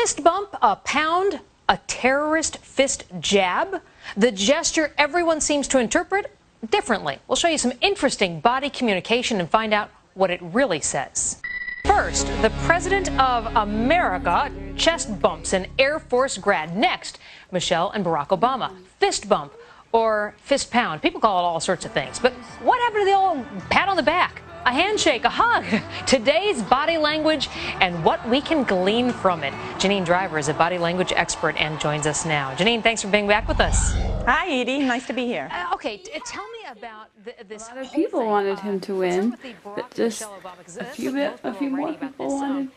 fist bump, a pound, a terrorist fist jab? The gesture everyone seems to interpret differently. We'll show you some interesting body communication and find out what it really says. First, the President of America chest bumps an Air Force grad. Next, Michelle and Barack Obama. Fist bump or fist pound. People call it all sorts of things. But what happened to the old pat on the back? A handshake, a hug, today's body language and what we can glean from it. Janine Driver is a body language expert and joins us now. Janine, thanks for being back with us. Hi, Edie. Nice to be here. Okay, tell me about this. A lot of people wanted him to win, but just a few more people wanted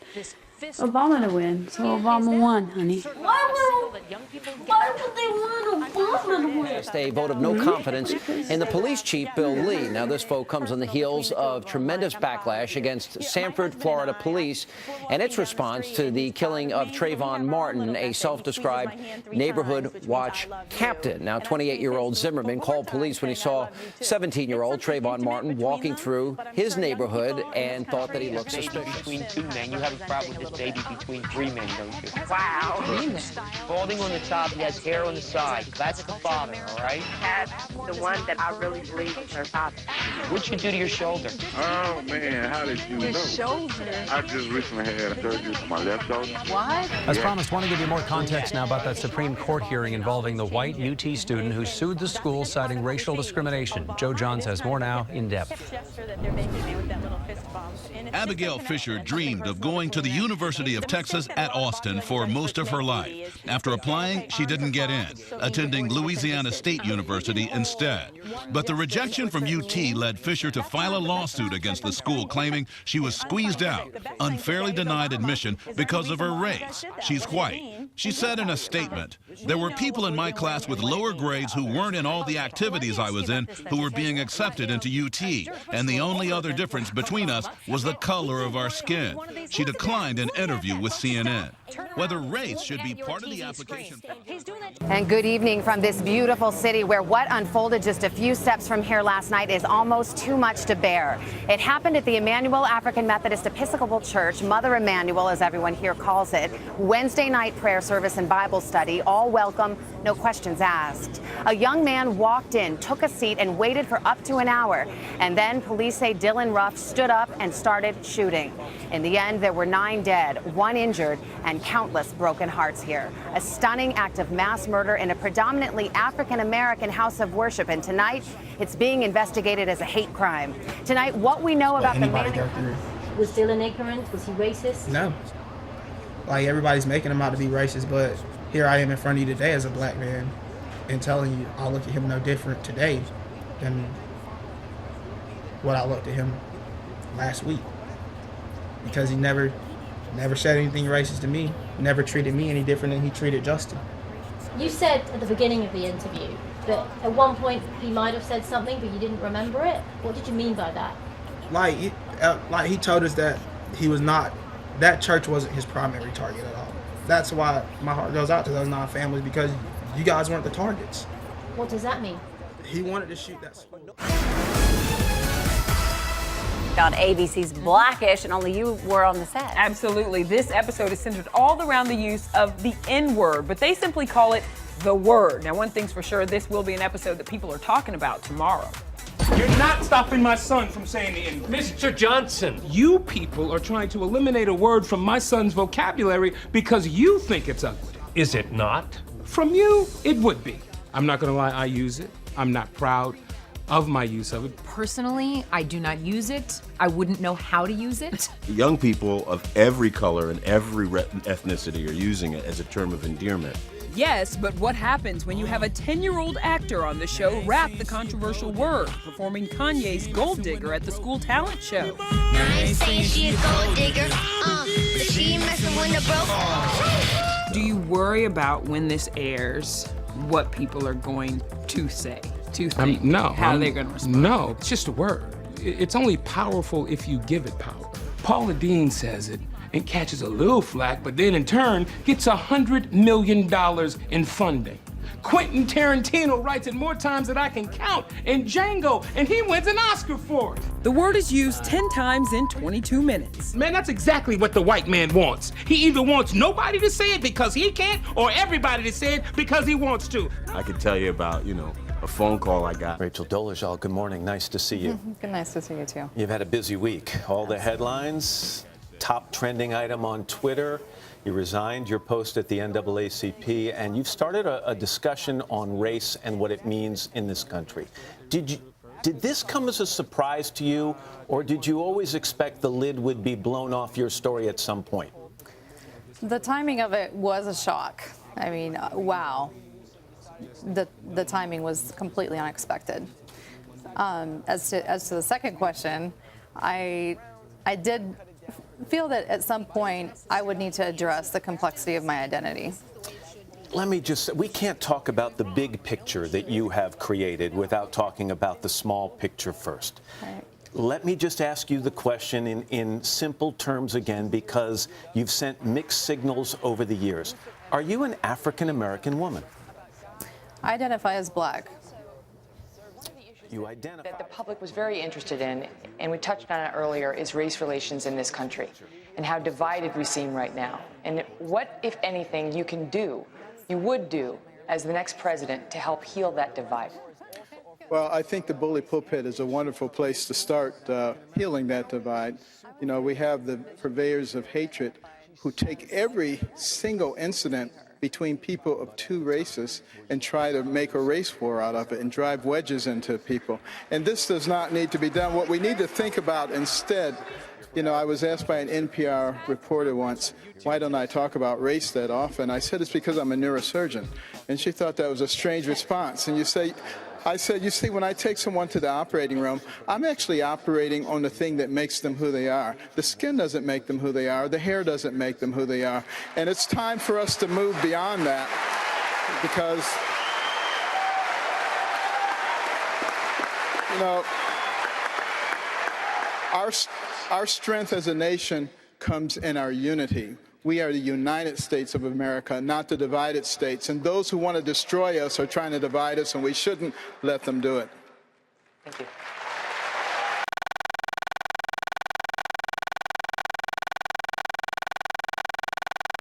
Obama to win, so Obama won, honey. Why would they want Obama to win? A vote of no confidence in the police chief, Bill Lee. Now, this vote comes on the heels of tremendous backlash against Sanford, Florida police and its response to the killing of Trayvon Martin, a self-described neighborhood watch captain. Now, 28-year-old Zimmerman called police when he saw 17-year-old Trayvon Martin walking through his neighborhood and thought that he looked suspicious. Between two men, you have a problem with this baby between three men, don't you? Wow. Balding on the top, he has hair on the side. That's the father, all right? That's the one that I really believe is her father. What'd you do to your shoulder? Oh, man, how did you know? Shoulder. I just recently had surgery for my left shoulder. What? As promised, want to give you more context now about that Supreme Court hearing involving the white UT student who sued the school citing racial discrimination. Joe Johns has more now in depth. Abigail Fisher dreamed of going to the University of Texas at Austin for most of her life. After applying, she didn't get in, attending Louisiana State University instead. But the rejection from UT led Fisher to file a lawsuit against the school, claiming she was squeezed out, unfairly denied admission because of her race. She's white. She said in a statement, "There were people in my class with lower grades who weren't in all the activities I was in who were being accepted into UT, and the only other difference between us was the color of our skin." She declined an interview with CNN. Whether race should be part of the application. And good evening from this beautiful city where what unfolded just a few steps from here last night is almost too much to bear. It happened at the Emmanuel African Methodist Episcopal Church, Mother Emmanuel, as everyone here calls it. Wednesday night prayer service and Bible study, all welcome, no questions asked. A young man walked in, took a seat, and waited for up to an hour. And then police say Dylan Ruff stood up and started shooting. In the end, there were 9 dead, 1 injured, and countless broken hearts here. A stunning act of mass murder in a predominantly African-American house of worship. And tonight, it's being investigated as a hate crime. Tonight, what we know about the man... Was Dylan ignorant? Was he racist? No. Like, everybody's making him out to be racist, but here I am in front of you today as a black man and telling you I look at him no different today than what I looked at him last week. Because he never said anything racist to me, never treated me any different than he treated Justin. You said at the beginning of the interview that at one point he might have said something, but you didn't remember it. What did you mean by that? Like he told us that he was not, that church wasn't his primary target at all. That's why my heart goes out to those 9 families, because you guys weren't the targets. What does that mean? He wanted to shoot that school. On ABC's Blackish, and only you were on the set. Absolutely. This episode is centered all around the use of the N-word, but they simply call it the word. Now, one thing's for sure, this will be an episode that people are talking about tomorrow. You're not stopping my son from saying the N-word. Mr. Johnson. You people are trying to eliminate a word from my son's vocabulary because you think it's ugly. Is it not? From you, it would be. I'm not gonna lie, I use it. I'm not proud of my use of it. Personally, I do not use it. I wouldn't know how to use it. Young people of every color and every ethnicity are using it as a term of endearment. Yes, but what happens when you have a 10-year-old actor on the show rap the controversial word, performing Kanye's Gold Digger at the school talent show? I ain't saying she a gold digger, but she messing with the broke. Do you worry about when this airs what people are going to say, to think, how they're going to respond? No, it's just a word. It's only powerful if you give it power. Paula Deen says it and catches a little flack, but then in turn gets $100 million in funding. Quentin Tarantino writes it more times than I can count in Django, and he wins an Oscar for it. The word is used 10 times in 22 minutes. Man, that's exactly what the white man wants. He either wants nobody to say it because he can't, or everybody to say it because he wants to. I could tell you about, a phone call I got. Rachel Dolezal, good morning. Nice to see you. Good, nice to see you too. You've had a busy week. All the headlines, top trending item on Twitter. You resigned your post at the NAACP, and you've started a discussion on race and what it means in this country. Did this come as a surprise to you, or did you always expect the lid would be blown off your story at some point? The timing of it was a shock. I mean, wow. The timing was completely unexpected. As to the second question, I did feel that at some point I would need to address the complexity of my identity. Let me just say, we can't talk about the big picture that you have created without talking about the small picture first. Right. Let me just ask you the question in simple terms again, because you've sent mixed signals over the years. Are you an African-American woman? I identify as black. You identify. That the public was very interested in, and we touched on it earlier, is race relations in this country and how divided we seem right now. And what, if anything, you would do as the next president to help heal that divide? Well, I think the bully pulpit is a wonderful place to start healing that divide. We have the purveyors of hatred who take every single incident between people of two races and try to make a race war out of it and drive wedges into people. And this does not need to be done. What we need to think about instead, I was asked by an NPR reporter once, why don't I talk about race that often? I said, it's because I'm a neurosurgeon. And she thought that was a strange response. And I said, you see, when I take someone to the operating room, I'm actually operating on the thing that makes them who they are. The skin doesn't make them who they are. The hair doesn't make them who they are. And it's time for us to move beyond that, because, our strength as a nation comes in our unity. We are the United States of America, not the divided states. And those who want to destroy us are trying to divide us, and we shouldn't let them do it. Thank you.